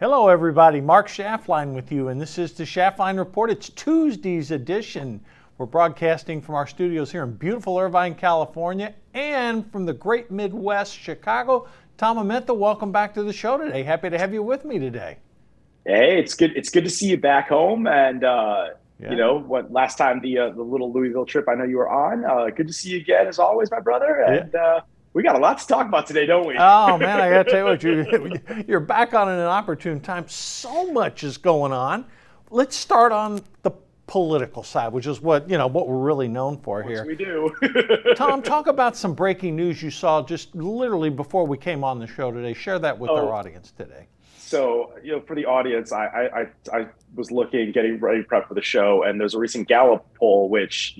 Hello, everybody. Mark Schaftlein with you, and this is the Schaftlein Report. It's Tuesday's edition. We're broadcasting from our studios here in beautiful Irvine, California, and from the great Midwest, Chicago. Tom Amenta, welcome back to the show today. Happy to have you with me today. Hey, it's good. It's good to see you back home. And what last time the little Louisville trip I know you were on. Good to see you again as always, my brother. Yeah. And we got a lot to talk about today, don't we? Oh, man, I got to tell you what, you're back on at an opportune time. So much is going on. Let's start on the political side, which is what we're really known for here. We do. Tom, talk about some breaking news you saw just literally before we came on the show today. Share that with our audience today. So, for the audience, I was getting ready to prep for the show, and there's a recent Gallup poll, which,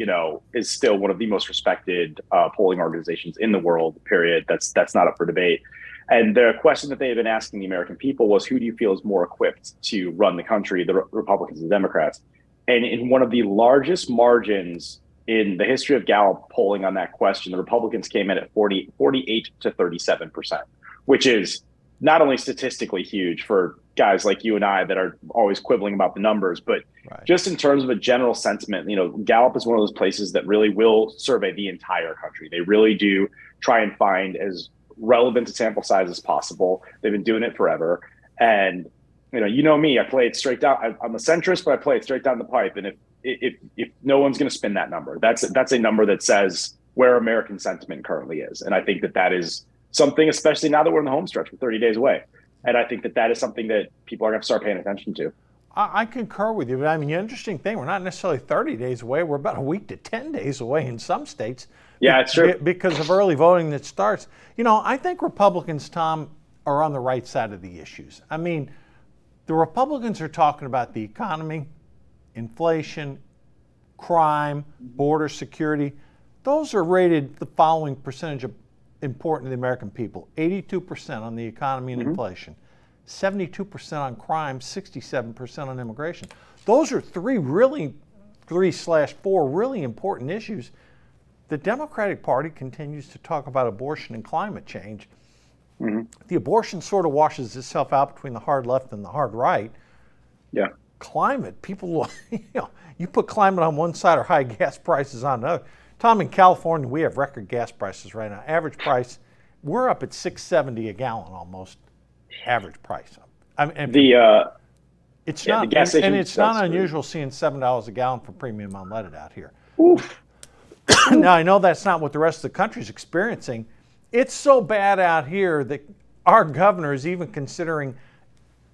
is still one of the most respected polling organizations in the world, period. That's not up for debate. And the question that they had been asking the American people was, who do you feel is more equipped to run the country, the Republicans and Democrats? And in one of the largest margins in the history of Gallup polling on that question, the Republicans came in at 48 to 37%, which is not only statistically huge for guys like you and I that are always quibbling about the numbers, but just in terms of a general sentiment, Gallup is one of those places that really will survey the entire country. They really do try and find as relevant a sample size as possible. They've been doing it forever. And, me, I play it straight down. I'm a centrist, but I play it straight down the pipe. And if no one's going to spin that number, that's a number that says where American sentiment currently is. And I think that is something, especially now that we're in the home stretch, we're 30 days away. And I think that is something that people are going to start paying attention to. I concur with you. But I mean, the interesting thing, we're not necessarily 30 days away. We're about a week to 10 days away in some states. Yeah, it's true. Because of early voting that starts. I think Republicans, Tom, are on the right side of the issues. I mean, the Republicans are talking about the economy, inflation, crime, border security. Those are rated the following percentage of important to the American people: 82% on the economy and inflation, 72% on crime, 67% on immigration. Those are three/4 really important issues. The Democratic Party continues to talk about abortion and climate change. The abortion sort of washes itself out between the hard left and the hard right. Yeah. Climate, people, you put climate on one side or high gas prices on another. Tom, in California, we have record gas prices right now. Average price, we're up at $6.70 a gallon almost. Average price. I mean, it's not, the gas station, and it's not unusual seeing $7 a gallon for premium unleaded out here. Oof. Now, I know that's not what the rest of the country is experiencing. It's so bad out here that our governor is even considering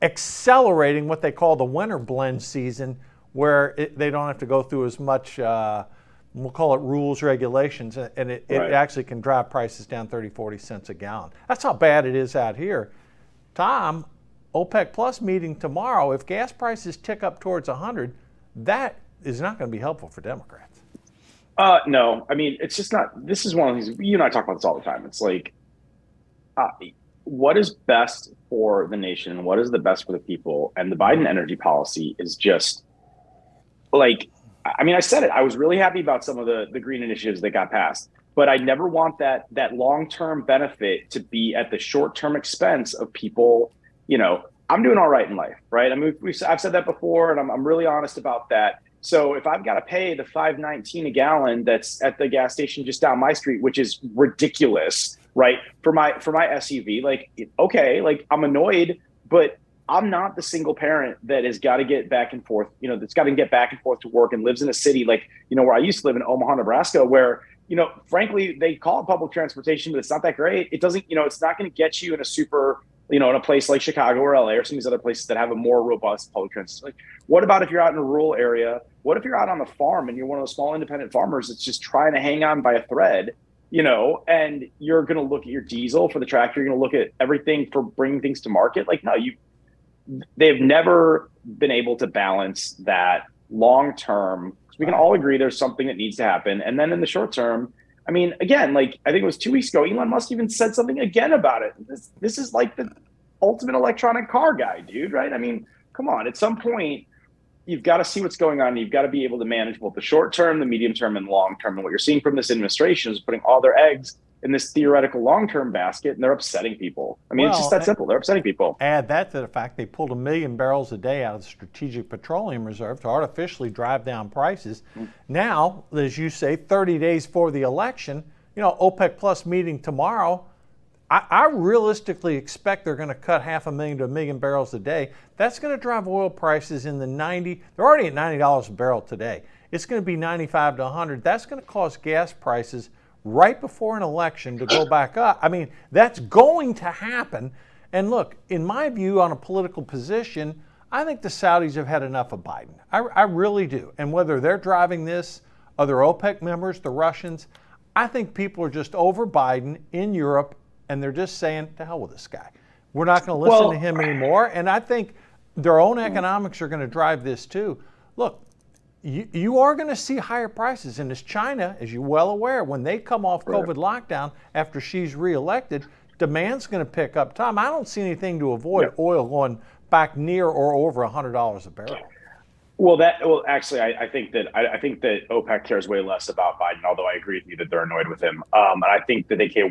accelerating what they call the winter blend season, where they don't have to go through as much. We'll call it rules, regulations, and it actually can drive prices down 30-40 cents a gallon. That's how bad it is out here. Tom, OPEC Plus meeting tomorrow. If gas prices tick up towards 100, that is not going to be helpful for Democrats. No, I mean, it's just not. This is one of these, you and I talk about this all the time. It's like, what is best for the nation? What is the best for the people? And the Biden energy policy is just like, I mean, I said it. I was really happy about some of the green initiatives that got passed, but I never want that long-term benefit to be at the short-term expense of people. I'm doing all right in life, right? I mean, I've said that before, and I'm really honest about that. So if I've got to pay the $5.19 a gallon that's at the gas station just down my street, which is ridiculous, right? For my SUV, like, okay, like, I'm annoyed, but I'm not the single parent that has got to get back and forth, that's got to get back and forth to work and lives in a city like, where I used to live in Omaha, Nebraska, where, frankly, they call it public transportation, but it's not that great. It doesn't, it's not going to get you in a super, in a place like Chicago or LA or some of these other places that have a more robust public transit. Like, what about if you're out in a rural area? What if you're out on a farm and you're one of those small independent farmers that's just trying to hang on by a thread, and you're going to look at your diesel for the tractor, you're going to look at everything for bringing things to market? Like, no, they've never been able to balance that long term. We can all agree there's something that needs to happen. And then in the short term, I mean, again, like, I think it was 2 weeks ago, Elon Musk even said something again about it. This is like the ultimate electronic car guy, dude, right? I mean, come on. At some point, you've got to see what's going on. You've got to be able to manage both the short term, the medium term, and long term. And what you're seeing from this administration is putting all their eggs in this theoretical long-term basket, and they're upsetting people. I mean, it's just Well, that simple. They're upsetting people. add that to the fact they pulled 1 million barrels a day out of the Strategic Petroleum Reserve to artificially drive down prices. Now, as you say, 30 days for the election, OPEC Plus meeting tomorrow, I realistically expect they're going to cut 500,000 to 1 million barrels a day. That's going to drive oil prices in the 90. They're already at $90 a barrel today. It's going to be 95 to 100. That's going to cause gas prices right before an election to go back up. I mean, that's going to happen. And look, in my view, on a political position, I think the Saudis have had enough of Biden. I really do. And whether they're driving this, other OPEC members, the Russians, I think people are just over Biden in Europe, and they're just saying, to hell with this guy. We're not going to listen to him anymore. And I think their own economics are going to drive this too. Look, you are going to see higher prices. And as China, as you're well aware, when they come off COVID lockdown after she's reelected, demand's going to pick up. Tom, I don't see anything to avoid oil going back near or over $100 a barrel. Well, actually, I think that OPEC cares way less about Biden. Although I agree with you that they're annoyed with him. And I think that they care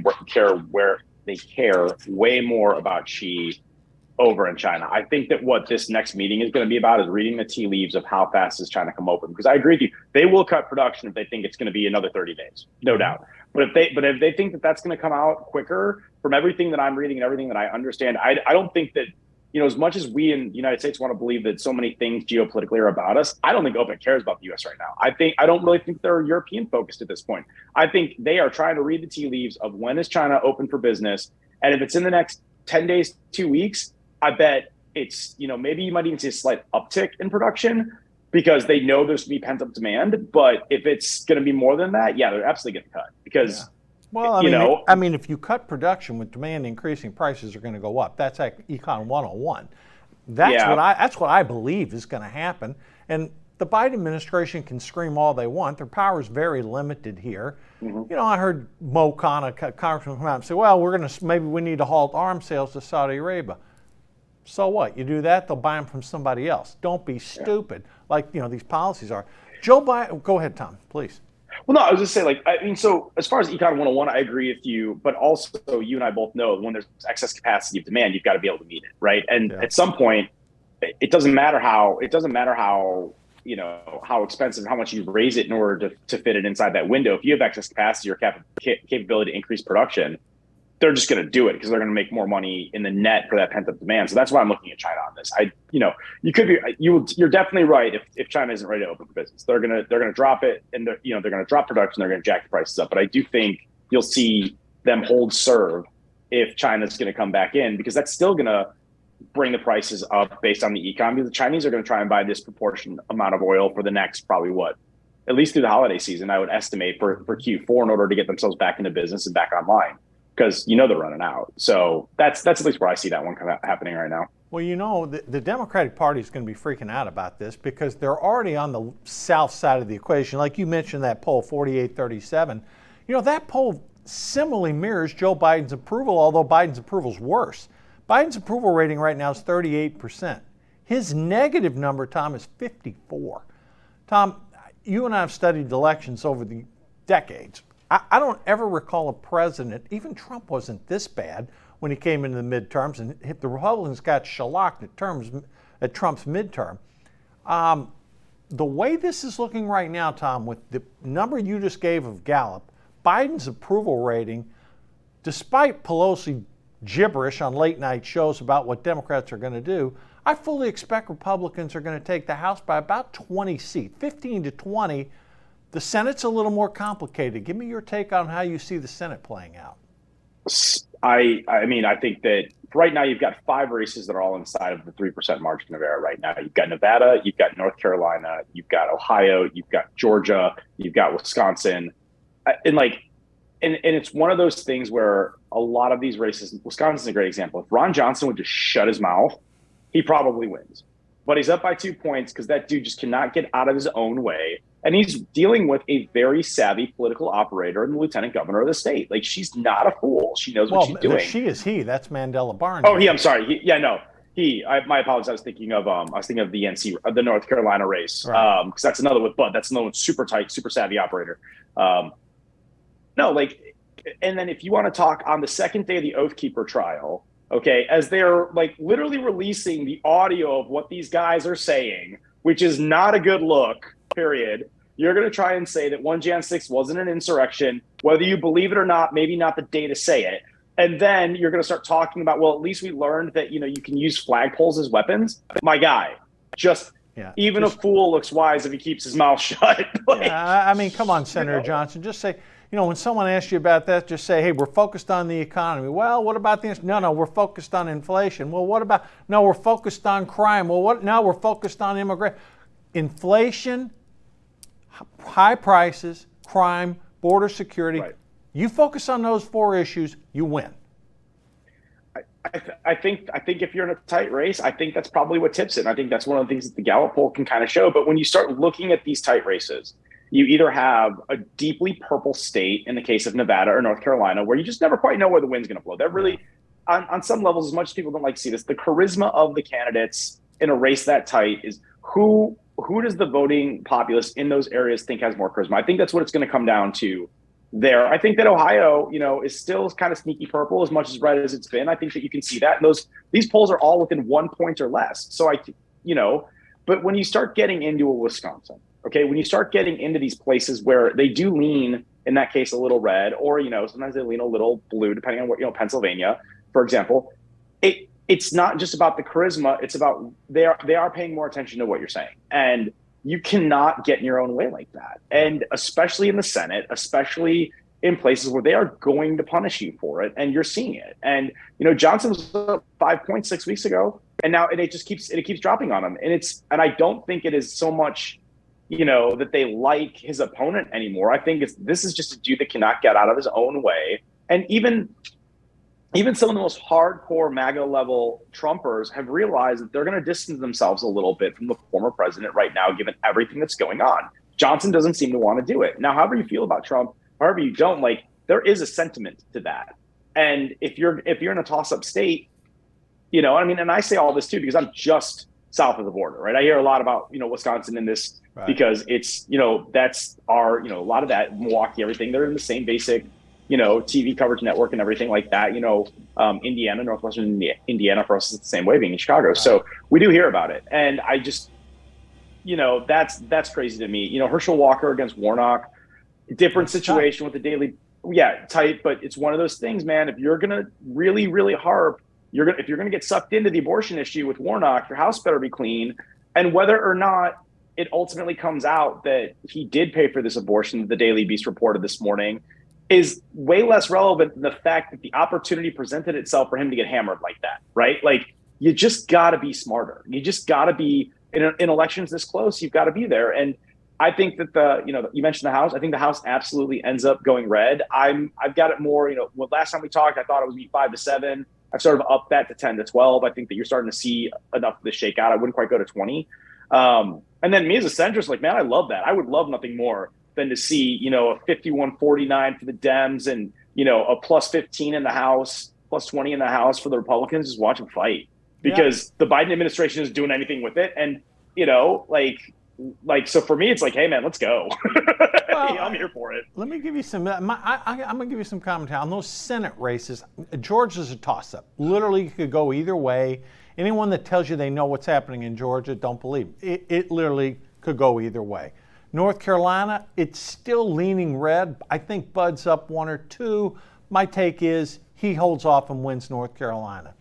way more about Xi over in China. I think that what this next meeting is going to be about is reading the tea leaves of how fast does China come open. Because I agree with you, they will cut production if they think it's going to be another 30 days, no doubt. But if they think that that's going to come out quicker, from everything that I'm reading and everything that I understand, I don't think that, as much as we in the United States want to believe that so many things geopolitically are about us, I don't think OPEC cares about the U.S. right now. I don't really think they're European focused at this point. I think they are trying to read the tea leaves of when is China open for business, and if it's in the next 10 days, 2 weeks, I bet it's, maybe you might even see a slight uptick in production because they know there's going to be pent up demand. But if it's going to be more than that, they're absolutely going to cut because. Yeah. Well, I mean, if you cut production with demand increasing, prices are going to go up. That's like Econ 101. That's what I believe is going to happen. And the Biden administration can scream all they want. Their power is very limited here. Mm-hmm. I heard Mo Khan, a congressman, come out and say, well, maybe we need to halt arms sales to Saudi Arabia. So what? You do that, they'll buy them from somebody else. Don't be stupid like, these policies are. Joe Biden, go ahead, Tom, please. Well, no, I was just saying, so as far as Econ 101, I agree with you, but also you and I both know when there's excess capacity of demand, you've got to be able to meet it, right? And at some point, it doesn't matter how how expensive, how much you raise it in order to fit it inside that window. If you have excess capacity or capability to increase production, they're just going to do it because they're going to make more money in the net for that pent up demand. So that's why I'm looking at China on this. You're definitely right. If China isn't ready to open for business, they're going to drop it, and they're going to drop production. They're going to jack the prices up. But I do think you'll see them hold serve if China's going to come back in, because that's still going to bring the prices up based on the econ. Because the Chinese are going to try and buy a disproportionate amount of oil for the next probably at least through the holiday season, I would estimate for Q4 in order to get themselves back into business and back online. Because they're running out. So that's at least where I see that one happening right now. Well, the Democratic Party is going to be freaking out about this because they're already on the south side of the equation. Like you mentioned, that poll, 48-37. That poll similarly mirrors Joe Biden's approval, although Biden's approval is worse. Biden's approval rating right now is 38%. His negative number, Tom, is 54. Tom, you and I have studied elections over the decades. I don't ever recall a president, even Trump wasn't this bad when he came into the midterms, and the Republicans got shellacked at Trump's midterm. The way this is looking right now, Tom, with the number you just gave of Gallup, Biden's approval rating, despite Pelosi gibberish on late night shows about what Democrats are going to do, I fully expect Republicans are going to take the House by about 20 seats, 15 to 20. The Senate's a little more complicated. Give me your take on how you see the Senate playing out. I think that right now you've got 5 races that are all inside of the 3% margin of error right now. You've got Nevada, you've got North Carolina, you've got Ohio, you've got Georgia, you've got Wisconsin. And it's one of those things where a lot of these races, Wisconsin's a great example. If Ron Johnson would just shut his mouth, he probably wins. But he's up by 2 points because that dude just cannot get out of his own way. And he's dealing with a very savvy political operator and the lieutenant governor of the state. Like, she's not a fool. She knows what she's doing. She is he. That's Mandela Barnes. Oh, I'm sorry. My apologies. I was thinking of the North Carolina race. Right. Because that's another with Bud. That's another one super tight, super savvy operator. and then if you want to talk on the second day of the Oath Keeper trial, okay, as they're like literally releasing the audio of what these guys are saying, which is not a good look, period. You're going to try and say that 1 Jan 6 wasn't an insurrection, whether you believe it or not, maybe not the day to say it. And then you're going to start talking about, well, at least we learned that, you can use flagpoles as weapons. My guy, even a fool looks wise if he keeps his mouth shut. I mean, come on, Senator Johnson, just say, when someone asks you about that, just say, hey, we're focused on the economy. Well, what about the, no, we're focused on inflation. Well, what about, no, we're focused on crime. Well, what, no, we're focused on immigration. Inflation, high prices, crime, border security. Right. You focus on those 4 issues, you win. I think if you're in a tight race, I think that's probably what tips it. And I think that's one of the things that the Gallup poll can kind of show. But when you start looking at these tight races, you either have a deeply purple state in the case of Nevada or North Carolina, where you just never quite know where the wind's going to blow. They're really, on some levels, as much as people don't like to see this, the charisma of the candidates in a race that tight is who does the voting populace in those areas think has more charisma? I think that's what it's going to come down to there. I think that Ohio, is still kind of sneaky purple as much as red as it's been. I think that you can see that. And these polls are all within 1 point or less. So but when you start getting into a Wisconsin, okay, when you start getting into these places where they do lean, in that case, a little red, or, sometimes they lean a little blue, depending on what, Pennsylvania, for example, it's not just about the charisma. It's about they are paying more attention to what you're saying. And you cannot get in your own way like that. And especially in the Senate, especially in places where they are going to punish you for it. And you're seeing it. And, Johnson was up 5 points 6 weeks ago. And now it keeps dropping on him. And I don't think it is so much, that they like his opponent anymore. I think this is just a dude that cannot get out of his own way. And even some of the most hardcore MAGA level Trumpers have realized that they're going to distance themselves a little bit from the former president right now, given everything that's going on. Johnson doesn't seem to want to do it. Now, however you feel about Trump, however you don't, there is a sentiment to that. And if you're in a toss-up state, and I say all this too because I'm just south of the border, right? I hear a lot about, Wisconsin in this because it's, that's our, a lot of that, Milwaukee, everything, they're in the same basic, TV coverage network and everything like that. Indiana, Northwestern Indiana for us is the same way, being in Chicago. Right. So we do hear about it. And I just, that's crazy to me. Herschel Walker against Warnock, different situation with the Daily. Yeah, tight, but it's one of those things, man. If you're going to really, really harp, if you're going to get sucked into the abortion issue with Warnock, your house better be clean. And whether or not it ultimately comes out that he did pay for this abortion, the Daily Beast reported this morning, is way less relevant than the fact that the opportunity presented itself for him to get hammered like that, right? You just got to be smarter. You just got to be in elections this close. You've got to be there. And I think that you mentioned the House. I think the House absolutely ends up going red. I've got it more. Last time we talked, I thought it would be 5-7. I've sort of upped that to 10-12. I think that you're starting to see enough of this shake out. I wouldn't quite go to 20. And then me as a centrist, man, I love that. I would love nothing more than to see, a 51-49 for the Dems and, a +15 in the House, +20 in the House for the Republicans. Just watch them fight because the Biden administration isn't doing anything with it. And, so for me, it's hey, man, let's go. Well, I'm here for it. Let me give you some, I'm going to give you some commentary on those Senate races. Georgia's a toss-up. Literally, it could go either way. Anyone that tells you they know what's happening in Georgia, don't believe it. It literally could go either way. North Carolina, it's still leaning red. I think Bud's up 1 or 2. My take is he holds off and wins North Carolina.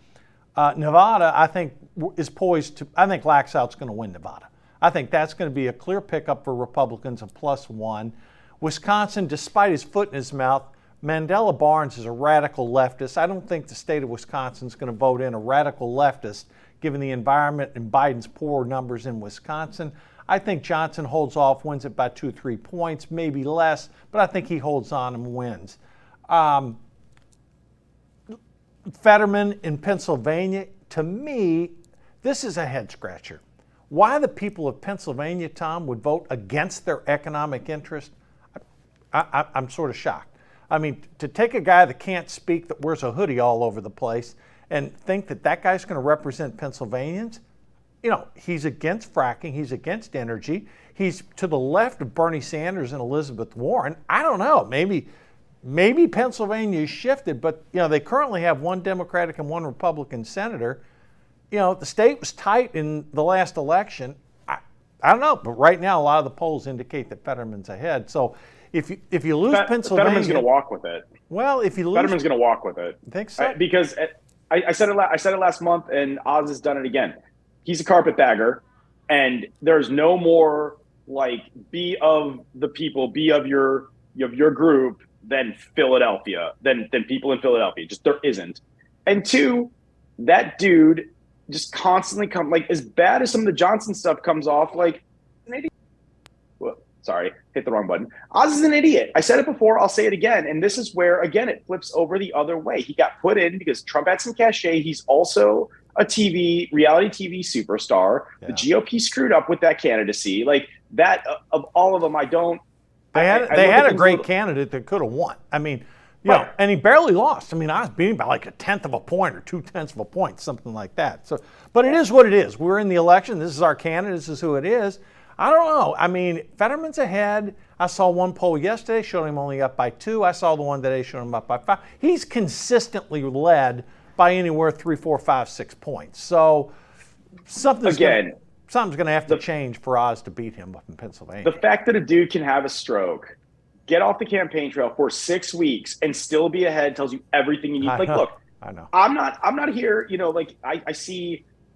Nevada, I think, is poised to, I think Laxout's going to win Nevada. I think that's going to be a clear pickup for Republicans, a +1. Wisconsin, despite his foot in his mouth, Mandela Barnes is a radical leftist. I don't think the state of Wisconsin is going to vote in a radical leftist, given the environment and Biden's poor numbers in Wisconsin. I think Johnson holds off, wins it by 2-3 points, maybe less, but I think he holds on and wins. Fetterman in Pennsylvania, to me, this is a head scratcher. Why the people of Pennsylvania, Tom, would vote against their economic interest, I'm sort of shocked. I mean, to take a guy that can't speak, that wears a hoodie all over the place, and think that guy's going to represent Pennsylvanians, he's against fracking, he's against energy, he's to the left of Bernie Sanders and Elizabeth Warren. I don't know, maybe maybe Pennsylvania shifted, but they currently have one Democratic and one Republican senator. The state was tight in the last election. I don't know, but right now a lot of the polls indicate that Fetterman's ahead. So if you lose Pennsylvania, Fetterman's going to walk with it. Well, if you lose, Fetterman's going to walk with it. I think so. Because I said it last month, and Oz has done it again. He's a carpetbagger, and there's no more like be of the people, be of your group than Philadelphia, than people in Philadelphia. Just there isn't. And two, that dude just constantly like as bad as some of the Johnson stuff comes off, like maybe sorry, hit the wrong button. Oz is an idiot. I said it before, I'll say it again. And this is where, again, it flips over the other way. He got put in because Trump had some cachet. He's also a reality TV superstar. Yeah. The GOP screwed up with that candidacy. Like that, of all of them, They had a great candidate that could have won. I mean, and he barely lost. I mean, I was beating by like 1/10 of a point or 2/10 of a point, something like that. So, but it is what it is. We're in the election. This is our candidate. This is who it is. I don't know. I mean, Fetterman's ahead. I saw one poll yesterday showed him only up by 2. I saw the one today showed him up by 5. He's consistently led by anywhere 3, 4, 5, 6 points. So something's going to have to change for Oz to beat him up in Pennsylvania. The fact that a dude can have a stroke, get off the campaign trail for 6 weeks, and still be ahead tells you everything you need. Look, I know. I'm not here.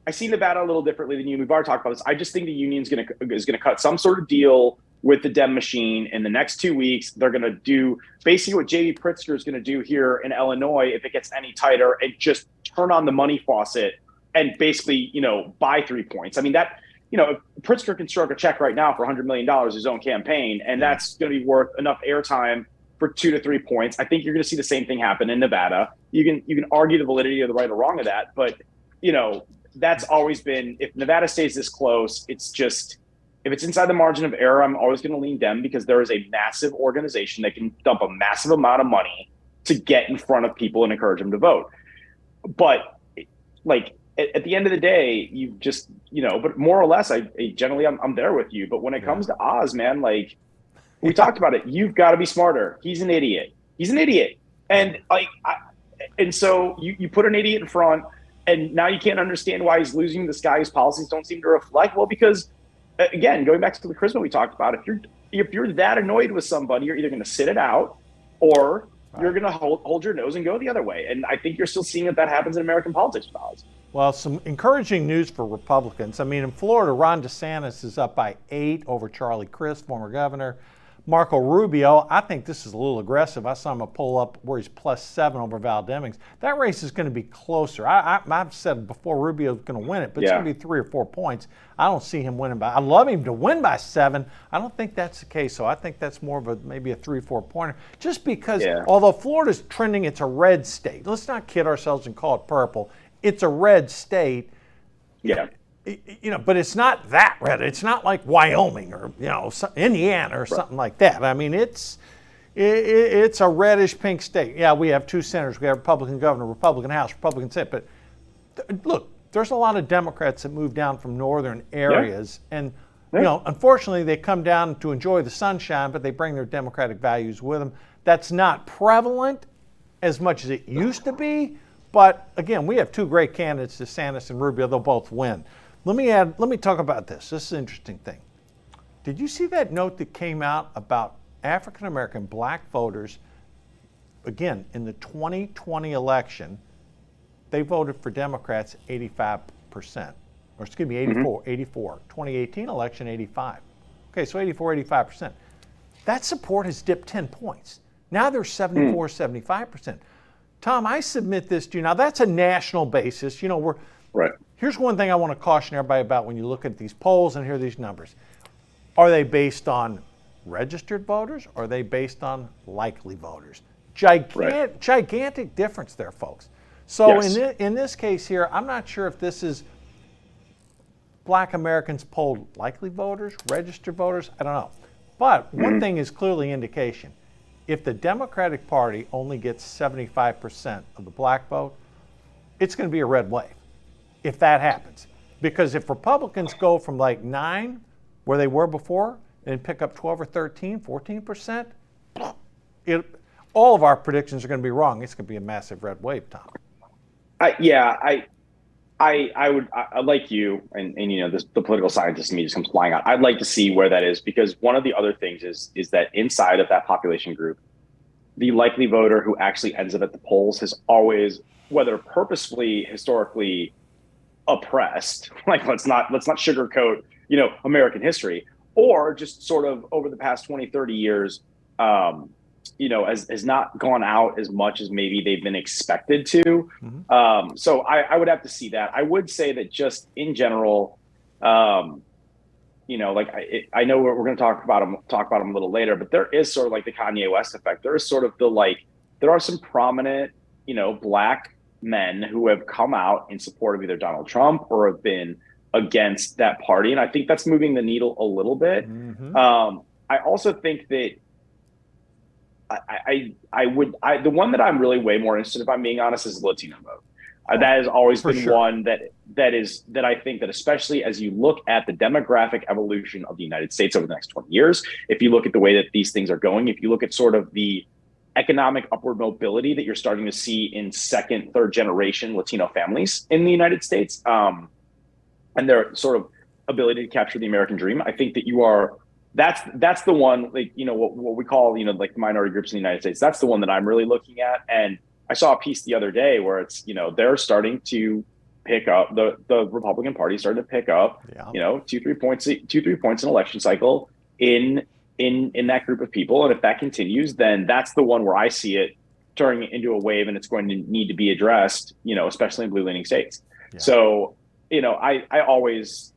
I see Nevada a little differently than you. We've already talked about this. I just think the union's is gonna cut some sort of deal with the Dem machine in the next 2 weeks. They're gonna do basically what J.B. Pritzker is gonna do here in Illinois if it gets any tighter, and just turn on the money faucet and basically buy 3 points. I mean that if Pritzker can stroke a check right now for $100 million his own campaign, and that's going to be worth enough airtime for 2 to 3 points. I think you're going to see the same thing happen in Nevada. You can argue the validity of the right or wrong of that, but that's always been, if Nevada stays this close, it's just, if it's inside the margin of error, I'm always going to lean Dem, because there is a massive organization that can dump a massive amount of money to get in front of people and encourage them to vote. But like at the end of the day, you just, but more or less, I'm there with you. But when it comes to Oz, man, like we talked about it, you've got to be smarter. He's an idiot. And and so you put an idiot in front, and now you can't understand why he's losing. This guy, his policies don't seem to reflect. Well, because again, going back to the charisma we talked about, if you're that annoyed with somebody, you're either going to sit it out, or you're going to hold your nose and go the other way. And I think you're still seeing that happens in American politics with Oz. Well, some encouraging news for Republicans. I mean, in Florida, Ron DeSantis is up by 8 over Charlie Crist, former governor. Marco Rubio, I think this is a little aggressive. I saw him pull up where he's +7 over Val Demings. That race is going to be closer. I've said before Rubio's going to win it, but it's going to be 3 or 4 points. I don't see him winning by. I love him to win by 7. I don't think that's the case. So I think that's more of maybe a 3-4 pointer. Just because, although Florida's trending, it's a red state. Let's not kid ourselves and call it purple. It's a red state. Yeah. But it's not that red. It's not like Wyoming or Indiana or something like that. I mean, it's a reddish pink state. Yeah, we have 2 senators. We have Republican governor, Republican House, Republican Senate. But look, there's a lot of Democrats that move down from northern areas, and unfortunately, they come down to enjoy the sunshine, but they bring their democratic values with them. That's not prevalent as much as it used to be. But again, we have 2 great candidates, DeSantis and Rubio. They'll both win. Let me talk about this. This is an interesting thing. Did you see that note that came out about African American black voters? Again, in the 2020 election, they voted for Democrats 85%, or excuse me, 84. 2018 election, 85. Okay, so 84, 85%. That support has dipped 10 points. Now they're 74, 75%. Tom, I submit this to you. Now that's a national basis. Right. Here's one thing I want to caution everybody about when you look at these polls and hear these numbers. Are they based on registered voters, or are they based on likely voters? Gigantic difference there, folks. So in this case here, I'm not sure if this is black Americans polled likely voters, registered voters, I don't know. But one thing is clearly indication. If the Democratic Party only gets 75% of the black vote, it's going to be a red wave if that happens. Because if Republicans go from like 9, where they were before, and pick up 12 or 13, 14%, all of our predictions are going to be wrong. It's going to be a massive red wave, Tom. Yeah, I would like you, and the political scientist in me just comes flying out. I'd like to see where that is, because one of the other things is that inside of that population group, the likely voter who actually ends up at the polls has always, whether purposefully, historically oppressed, like let's not sugarcoat, American history, or just sort of over the past 20, 30 years, has not gone out as much as maybe they've been expected to. Mm-hmm. So I would have to see that. I would say that just in general, I know we're going to talk about him a little later, but there is sort of like the Kanye West effect. There is sort of there are some prominent, black men who have come out in support of either Donald Trump or have been against that party. And I think that's moving the needle a little bit. Mm-hmm. I also think that the one that I'm really way more interested in, if I'm being honest, is the Latino vote. That has always been sure. one that I think that, especially as you look at the demographic evolution of the United States over the next 20 years, if you look at the way that these things are going, if you look at sort of the economic upward mobility that you're starting to see in second, third generation Latino families in the United States, and their sort of ability to capture the American dream, I think that that's the one, what we call, like the minority groups in the United States. That's the one that I'm really looking at. And I saw a piece the other day where it's, they're starting to pick up, the Republican Party started to pick up, 2-3 points in election cycle in that group of people. And if that continues, then that's the one where I see it turning into a wave, and it's going to need to be addressed, especially in blue leaning states. Yeah. So, I always,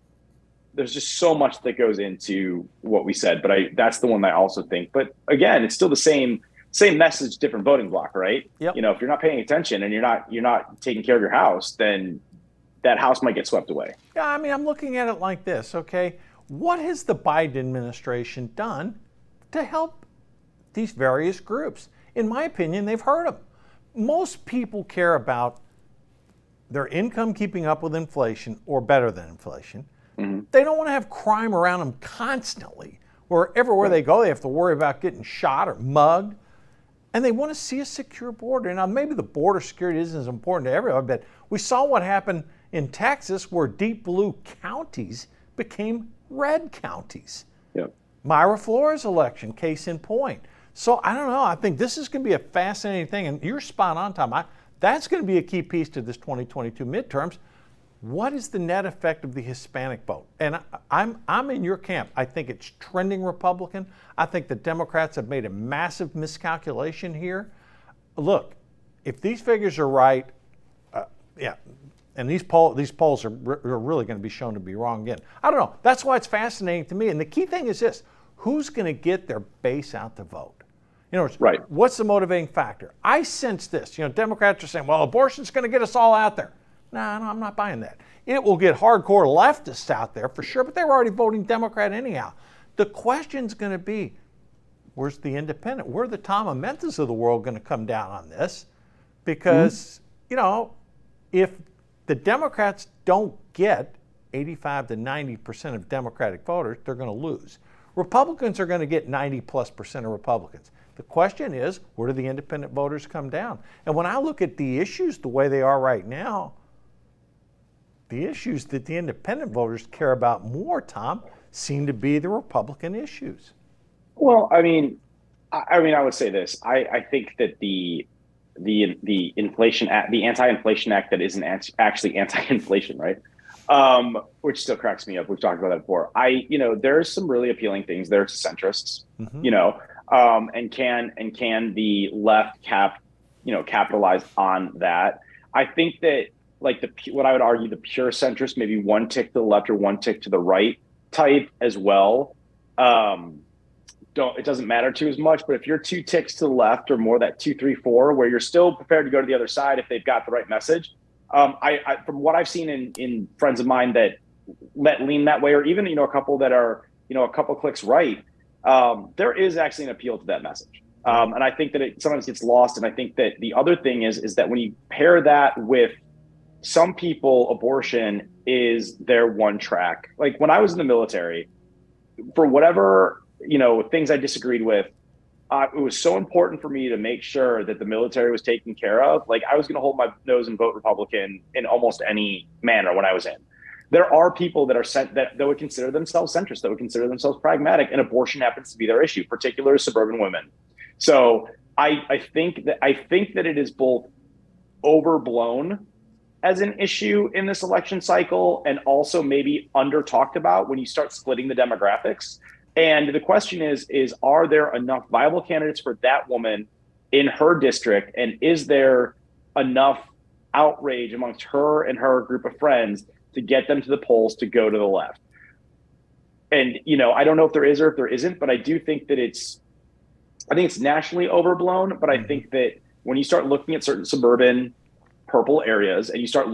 there's just so much that goes into what we said, but that's the one that I also think, but again, it's still the same message, different voting block, right? Yep. If you're not paying attention and you're not taking care of your house, then that house might get swept away. Yeah, I mean, I'm looking at it like this, okay? What has the Biden administration done to help these various groups? In my opinion, they've hurt them. Most people care about their income keeping up with inflation or better than inflation. Mm-hmm. They don't want to have crime around them constantly, where everywhere they go, they have to worry about getting shot or mugged. And they want to see a secure border. Now, maybe the border security isn't as important to everyone, but we saw what happened in Texas, where deep blue counties became red counties. Yep. Myra Flores election, case in point. So I don't know. I think this is going to be a fascinating thing. And you're spot on, Tom. That's going to be a key piece to this 2022 midterms. What is the net effect of the Hispanic vote? And I'm in your camp. I think it's trending Republican. I think the Democrats have made a massive miscalculation here. Look, if these figures are right, and these polls are really going to be shown to be wrong again. I don't know. That's why it's fascinating to me. And the key thing is this: who's going to get their base out to vote? Right. What's the motivating factor? I sense this. Democrats are saying, well, abortion's going to get us all out there. No, I'm not buying that. It will get hardcore leftists out there for sure, but they were already voting Democrat anyhow. The question's going to be, where's the independent? Where are the Tom Amentas of the world going to come down on this? Because, if the Democrats don't get 85 to 90% of Democratic voters, they're going to lose. Republicans are going to get 90+% of Republicans. The question is, where do the independent voters come down? And when I look at the issues the way they are right now, the issues that the independent voters care about more, Tom, seem to be the Republican issues. Well, I would say this. I think that the inflation act, the anti-inflation act that isn't actually anti-inflation, right? Which still cracks me up. We've talked about that before. There's some really appealing things there to centrists, and can the left capitalize on that? I think that, like, what I would argue, the pure centrist, maybe one tick to the left or one tick to the right type as well. It doesn't matter too as much, but if you're 2 ticks to the left or more, that 2, 3, 4, where you're still prepared to go to the other side if they've got the right message. I from what I've seen in friends of mine that lean that way, or even, a couple that are, a couple clicks right, there is actually an appeal to that message. And I think that it sometimes gets lost. And I think that the other thing is that when you pair that with some people, abortion is their one track. Like when I was in the military, for whatever, things I disagreed with, it was so important for me to make sure that the military was taken care of. Like I was going to hold my nose and vote Republican in almost any manner when I was in. There are people that are sent that would consider themselves centrist, that would consider themselves pragmatic, and abortion happens to be their issue, particularly suburban women. So I think that it is both overblown as an issue in this election cycle and also maybe under talked about when you start splitting the demographics. And the question is are there enough viable candidates for that woman in her district? And is there enough outrage amongst her and her group of friends to get them to the polls to go to the left? And, I don't know if there is or if there isn't, but I do think that I think it's nationally overblown. But I think that when you start looking at certain suburban purple areas and you start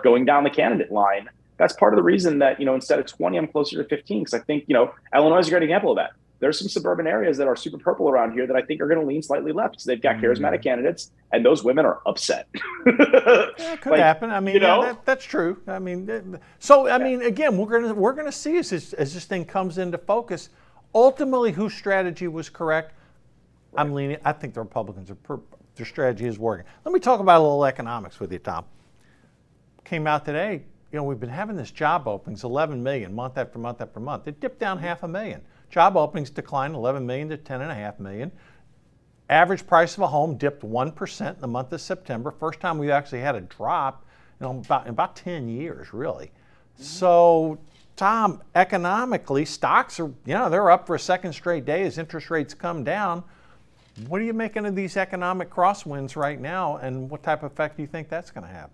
going down the candidate line, that's part of the reason that, instead of 20, I'm closer to 15. Because I think, Illinois is a great example of that. There's some suburban areas that are super purple around here that I think are going to lean slightly left because they've got charismatic candidates, and those women are upset. Yeah, it could happen. I mean, that's true. I mean, again, we're gonna see as this thing comes into focus, ultimately whose strategy was correct. Right. I think the Republicans their strategy is working. Let me talk about a little economics with you, Tom. Came out today. We've been having this job openings, 11 million month after month after month. It dipped down 500,000. Job openings declined 11 million to 10.5 million. Average price of a home dipped 1% in the month of September. First time we've actually had a drop in about 10 years, really. So, Tom, economically, stocks are, they're up for a second straight day as interest rates come down. What are you making of these economic crosswinds right now, and what type of effect do you think that's going to have?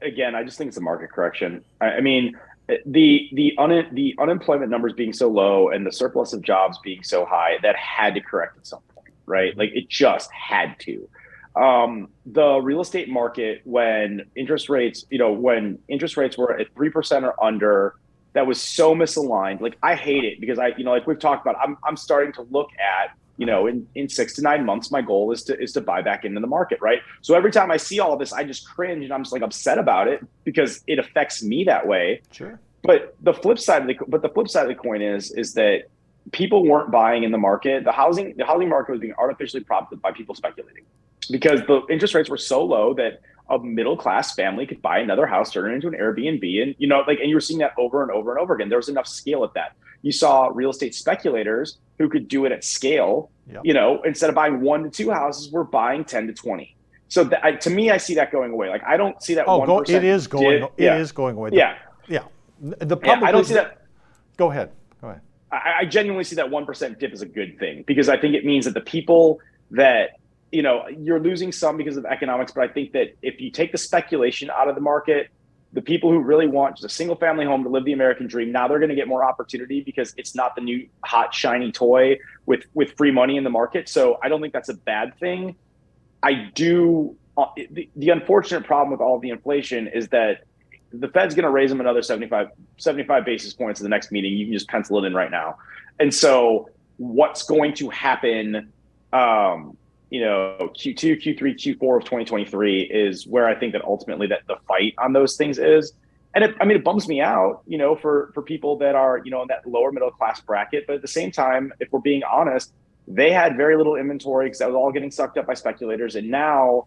Again, I just think it's a market correction. I mean, the unemployment numbers being so low and the surplus of jobs being so high, that had to correct at some point, right? Like it just had to. The real estate market, when interest rates were at 3% or under, that was so misaligned. Like I hate it because like we've talked about, I'm starting to look at, in 6 to 9 months, my goal is to buy back into the market, right? So every time I see all of this, I just cringe and I'm just like upset about it because it affects me that way. Sure. But the flip side of the coin is that people weren't buying in the market. The housing market was being artificially propped up by people speculating because the interest rates were so low that a middle class family could buy another house, turn it into an Airbnb, and and you were seeing that over and over and over again. There was enough scale at that. You saw real estate speculators who could do it at scale. Yep. Instead of buying 1 to 2 houses, we're buying 10 to 20. So to me, I see that going away. Like I don't see that. 1%. It is going. It is going away. Yeah. The public. I don't see that. Go ahead. I genuinely see that 1% dip as a good thing because I think it means that the people that you're losing some because of economics, but I think that if you take the speculation out of the market, the people who really want just a single family home to live the American dream, now they're going to get more opportunity because it's not the new hot, shiny toy with free money in the market. So I don't think that's a bad thing. I do. The unfortunate problem with all of the inflation is that the Fed's going to raise them another 75 basis points in the next meeting. You can just pencil it in right now. And so what's going to happen, Q2, Q3, Q4 of 2023 is where I think that ultimately that the fight on those things is. And it bums me out, for people that are, in that lower middle class bracket. But at the same time, if we're being honest, they had very little inventory because that was all getting sucked up by speculators. And now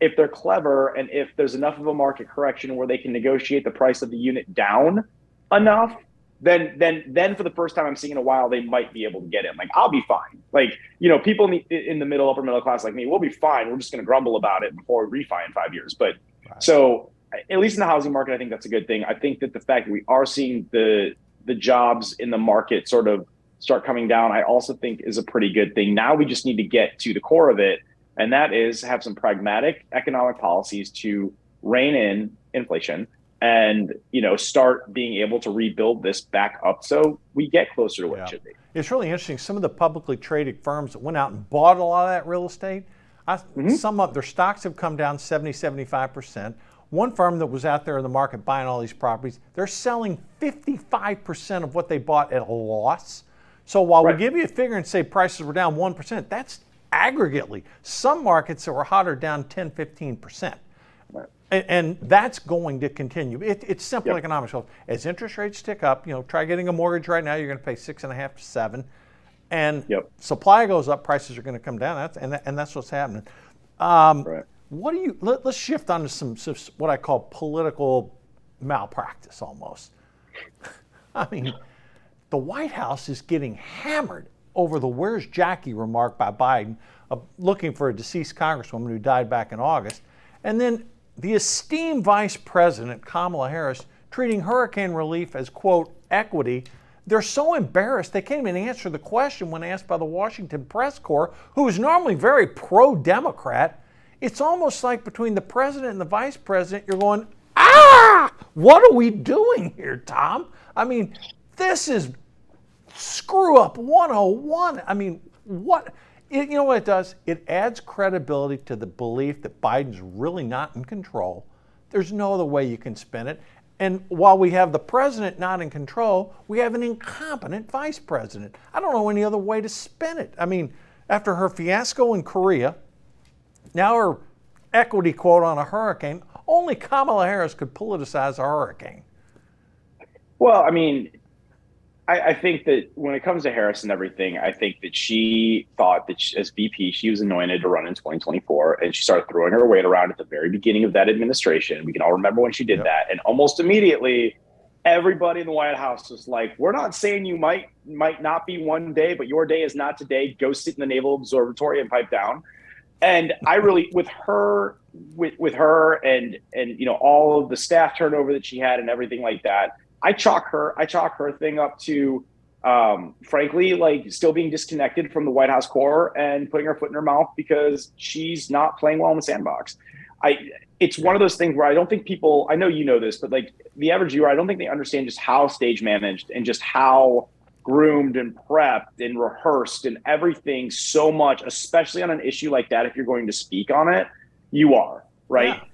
if they're clever and if there's enough of a market correction where they can negotiate the price of the unit down enough, then for the first time I'm seeing in a while, they might be able to get in. Like, I'll be fine. Like, people in the middle, upper middle class like me, we'll be fine. We're just going to grumble about it before we refi in 5 years. But right. So at least in the housing market, I think that's a good thing. I think that the fact that we are seeing the jobs in the market sort of start coming down, I also think is a pretty good thing. Now we just need to get to the core of it. And that is have some pragmatic economic policies to rein in inflation and, start being able to rebuild this back up so we get closer to what it should be. It's really interesting. Some of the publicly traded firms that went out and bought a lot of that real estate, some of their stocks have come down 75%. One firm that was out there in the market buying all these properties, they're selling 55% of what they bought at a loss. So while we give you a figure and say prices were down 1%, that's aggregately. Some markets that were hotter down 10, 15%. Right. And that's going to continue. It's simple economics. As interest rates tick up, try getting a mortgage right now, you're going to pay 6.5 to 7. and Yep. supply goes up, prices are going to come down. And that's what's happening. Right. What do you? Let's shift on to some what I call political malpractice almost. I mean, the White House is getting hammered over the "Where's Jackie" remark by Biden, looking for a deceased congresswoman who died back in August, and then the esteemed Vice President Kamala Harris treating hurricane relief as, quote, equity. They're so embarrassed they can't even answer the question when asked by the Washington press corps, who is normally very pro-Democrat. It's almost like between the president and the vice president, you're going, what are we doing here, Tom? I mean, this is screw up 101. I mean, what? You know what it does? It adds credibility to the belief that Biden's really not in control. There's no other way you can spin it. And while we have the president not in control, we have an incompetent vice president. I don't know any other way to spin it. I mean, after her fiasco in Korea, now her equity quote on a hurricane, only Kamala Harris could politicize a hurricane. Well, I mean, I think that when it comes to Harris and everything, I think that she thought that as VP, she was anointed to run in 2024, and she started throwing her weight around at the very beginning of that administration. We can all remember when she did that. And almost immediately, everybody in the White House was like, we're not saying you might not be one day, but your day is not today. Go sit in the Naval Observatory and pipe down. And I really, with her and you know, all of the staff turnover that she had and everything like that, I chalk her thing up to, frankly, like still being disconnected from the White House core and putting her foot in her mouth because she's not playing well in the sandbox. It's one of those things where I don't think people, I know you know this, but like the average viewer, I don't think they understand just how stage managed and just how groomed and prepped and rehearsed and everything so much, especially on an issue like that. If you're going to speak on it, you are, right? Yeah.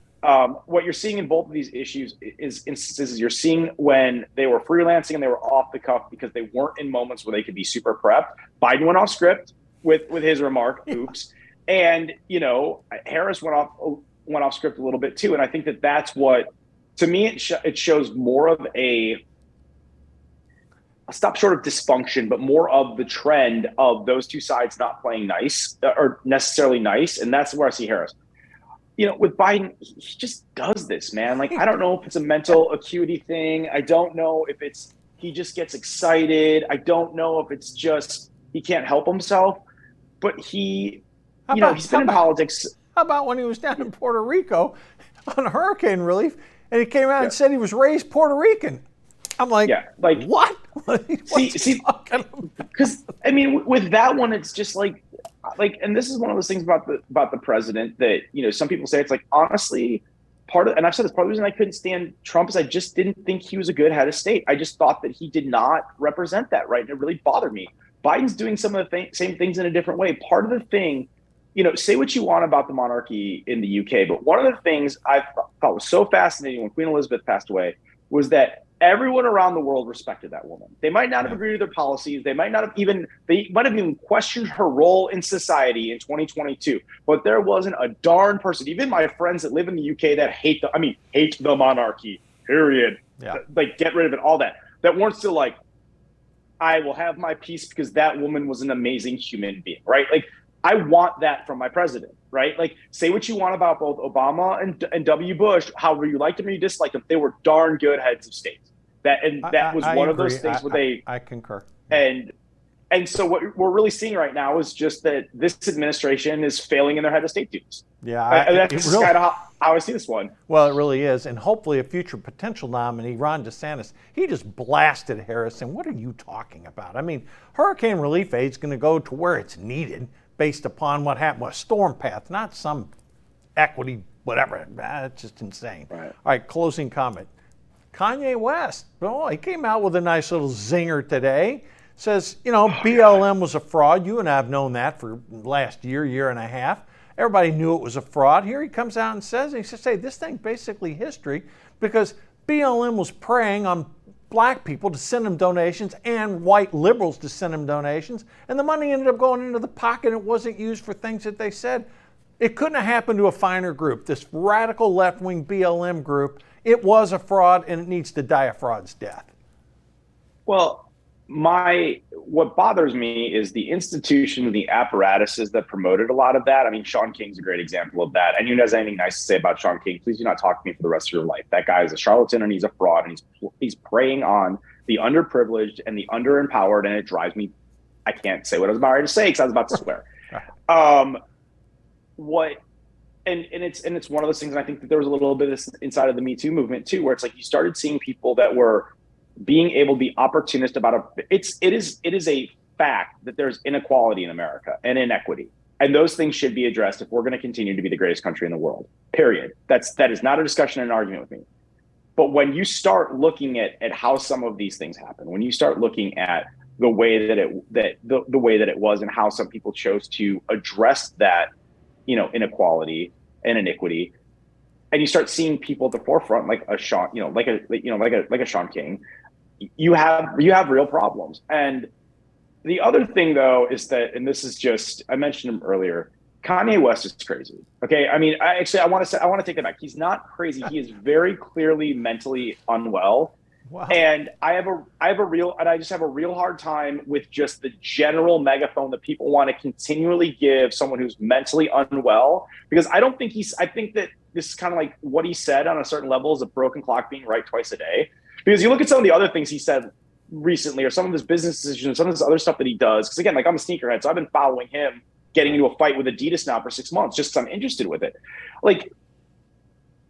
What you're seeing in both of these issues is instances you're seeing when they were freelancing and they were off the cuff because they weren't in moments where they could be super prepped. Biden went off script with his remark, oops. And, you know, Harris went off script a little bit too. And I think that that's what, to me, it shows more of a stop short of dysfunction, but more of the trend of those two sides not playing nice or necessarily nice. And that's where I see Harris. You know, with Biden, he just does this, man. Like, I don't know if it's a mental acuity thing. I don't know if it's he just gets excited. I don't know if it's just he can't help himself. But he's been in politics. How about when he was down in Puerto Rico on hurricane relief and he came out and said he was raised Puerto Rican? I'm like, what? See, because I mean, with that one, it's just like, and this is one of those things about the president that, you know, some people say it's like, honestly, and I've said this, part of the reason I couldn't stand Trump is I just didn't think he was a good head of state. I just thought that he did not represent that right, and it really bothered me. Biden's doing some of the same things in a different way. Part of the thing, you know, say what you want about the monarchy in the UK, but one of the things I thought was so fascinating when Queen Elizabeth passed away was that everyone around the world respected that woman. They might not have agreed with their policies. They might have even questioned her role in society in 2022. But there wasn't a darn person, even my friends that live in the UK that hate the monarchy, period. Yeah. Like, get rid of it, all that weren't still like, I will have my peace because that woman was an amazing human being, right? Like, I want that from my president, right? Like, say what you want about both Obama and W. Bush, however you liked them or you disliked them, they were darn good heads of state. That was one of those things where I concur. And so what we're really seeing right now is just that this administration is failing in their head of state duties. Yeah, that's really, kind of how I see this one. Well, it really is, and hopefully a future potential nominee, Ron DeSantis, he just blasted Harris. And what are you talking about? I mean, hurricane relief aid is going to go to where it's needed, based upon what happened with Storm Path, not some equity, whatever. It's just insane. Right. All right, closing comment. Kanye West, he came out with a nice little zinger today. Says, you know, BLM was a fraud. You and I have known that for the last year and a half. Everybody knew it was a fraud. Here he comes out and says, hey, this thing's basically history because BLM was preying on black people to send them donations and white liberals to send them donations. And the money ended up going into the pocket. It wasn't used for things that they said. It couldn't have happened to a finer group, this radical left-wing BLM group. It was a fraud and it needs to die a fraud's death. Well, what bothers me is the institution, the apparatuses that promoted a lot of that. I mean, Sean King's a great example of that. And you has anything nice to say about Sean King, please do not talk to me for the rest of your life. That guy is a charlatan and he's a fraud, and he's preying on the underprivileged and the underempowered, and it drives me. I can't say what I was about ready to say because I was about to swear. It's one of those things, and I think that there was a little bit of this inside of the Me Too movement too, where it's like you started seeing people that were being able to be opportunist about it is a fact that there's inequality in America and inequity. And those things should be addressed if we're going to continue to be the greatest country in the world, period. That is not a discussion and an argument with me. But when you start looking at how some of these things happen, when you start looking at the way that the way that it was and how some people chose to address that, inequality and iniquity, and you start seeing people at the forefront like a Sean, like a Sean King, you have real problems. And the other thing though is that, and this is just, I mentioned him earlier, Kanye West is crazy. Okay. I mean, I want to take that back. He's not crazy. He is very clearly mentally unwell. Wow. And I just have a real hard time with just the general megaphone that people want to continually give someone who's mentally unwell, because I think that this is kind of like what he said on a certain level is a broken clock being right twice a day. Because you look at some of the other things he said recently, or some of his business decisions, some of this other stuff that he does. Because again, like I'm a sneakerhead, so I've been following him getting into a fight with Adidas now for 6 months, just because I'm interested with it. Like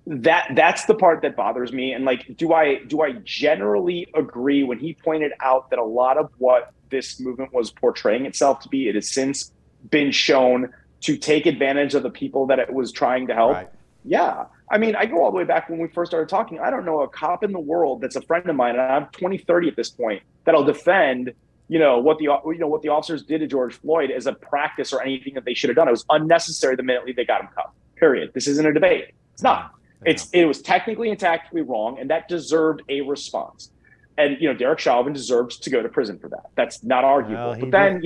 that's the part that bothers me. And like, do I generally agree when he pointed out that a lot of what this movement was portraying itself to be, it has since been shown to take advantage of the people that it was trying to help? Right. Yeah. I mean, I go all the way back when we first started talking. I don't know a cop in the world that's a friend of mine, and I'm 20, 30 at this point, that'll defend, what the officers did to George Floyd as a practice or anything that they should have done. It was unnecessary the minute they got him cuffed. Period. This isn't a debate. It's not. Yeah. It was technically and tactically wrong, and that deserved a response. And Derek Chauvin deserved to go to prison for that. That's not arguable. Well, but then,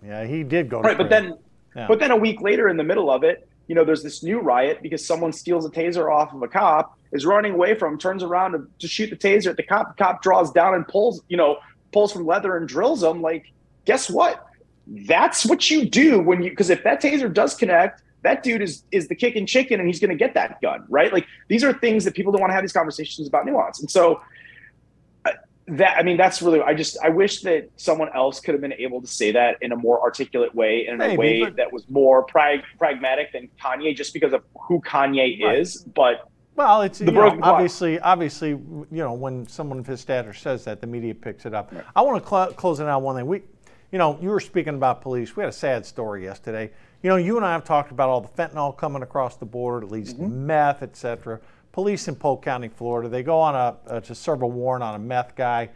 yeah, he did go to prison. But then a week later, in the middle of it, there's this new riot because someone steals a taser off of a cop, is running away from him, turns around to shoot the taser at the cop. The cop draws down and pulls from leather and drills him. Like, guess what? That's what you do because if that taser does connect, that dude is the kicking chicken, and he's going to get that gun, right? Like, these are things that people don't want to have these conversations about nuance. And so that's really, I wish that someone else could have been able to say that in a more articulate way, and in a way that was more pragmatic than Kanye, just because of who Kanye is. But well, it's obviously, when someone of his stature says that, the media picks it up. Right. I want to close it out one thing. You were speaking about police. We had a sad story yesterday. You and I have talked about all the fentanyl coming across the border, at least meth, et cetera. Police in Polk County, Florida, they go on to serve a warrant on a meth guy,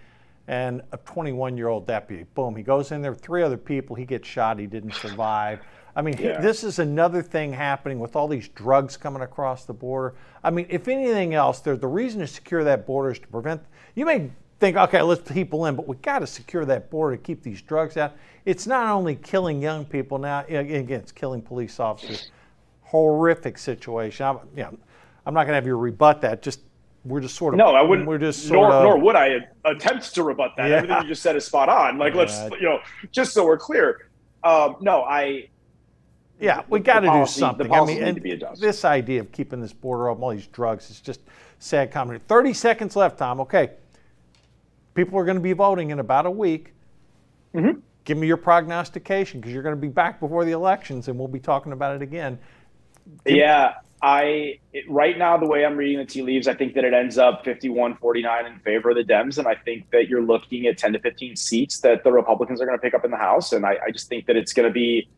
and a 21-year-old deputy. Boom, he goes in there with 3 other people. He gets shot. He didn't survive. I mean, this is another thing happening with all these drugs coming across the border. I mean, if anything else, the reason to secure that border is to prevent. You may think, okay, let's people in, but we got to secure that border to keep these drugs out. It's not only killing young people now. Again, it's killing police officers. Horrific situation. I'm not going to have you rebut that. We're just sort of. No, I wouldn't. We're just nor would I attempt to rebut that. Yeah. Everything you just said is spot on. Like, let's just so we're clear. Yeah, we got to do something. The policy need to be adjusted. This idea of keeping this border open, all these drugs, is just sad comedy. 30 seconds left, Tom. Okay. People are going to be voting in about a week. Mm-hmm. Give me your prognostication, because you're going to be back before the elections, and we'll be talking about it again. Right now, the way I'm reading the tea leaves, I think that it ends up 51-49 in favor of the Dems, and I think that you're looking at 10 to 15 seats that the Republicans are going to pick up in the House, and I just think that it's going to be,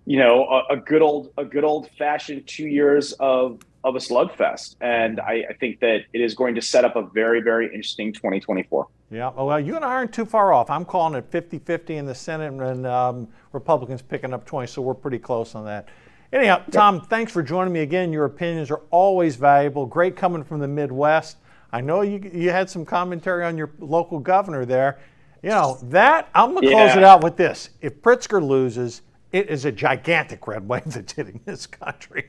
a good old fashioned 2 years of a slugfest, and I think that it is going to set up a very, very interesting 2024. Yeah, well, you and I aren't too far off. I'm calling it 50-50 in the Senate, and Republicans picking up 20, so we're pretty close on that. Anyhow, Tom, thanks for joining me again. Your opinions are always valuable. Great coming from the Midwest. I know you had some commentary on your local governor there. I'm going to close it out with this. If Pritzker loses, it is a gigantic red wave that's hitting this country.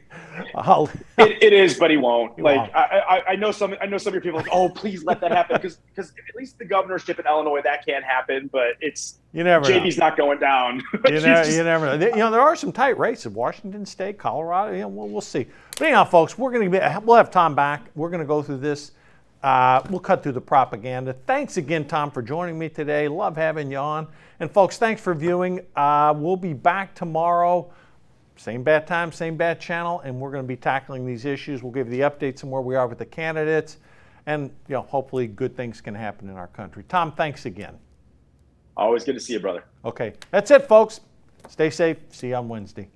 It is, but he won't. He Like won't. I know some of your people are like, oh, please let that happen because at least the governorship in Illinois that can't happen, but You never know. JB's not going down. You never know. You know, there are some tight races. Washington State, Colorado. You know, we'll see. But anyhow, folks, we'll have Tom back. We're going to go through this. We'll cut through the propaganda. Thanks again, Tom, for joining me today. Love having you on. And folks, thanks for viewing. We'll be back tomorrow. Same bad time, same bad channel, and we're going to be tackling these issues. We'll give you the updates on where we are with the candidates, and hopefully good things can happen in our country. Tom, thanks again. Always good to see you, brother. Okay, that's it, folks. Stay safe. See you on Wednesday.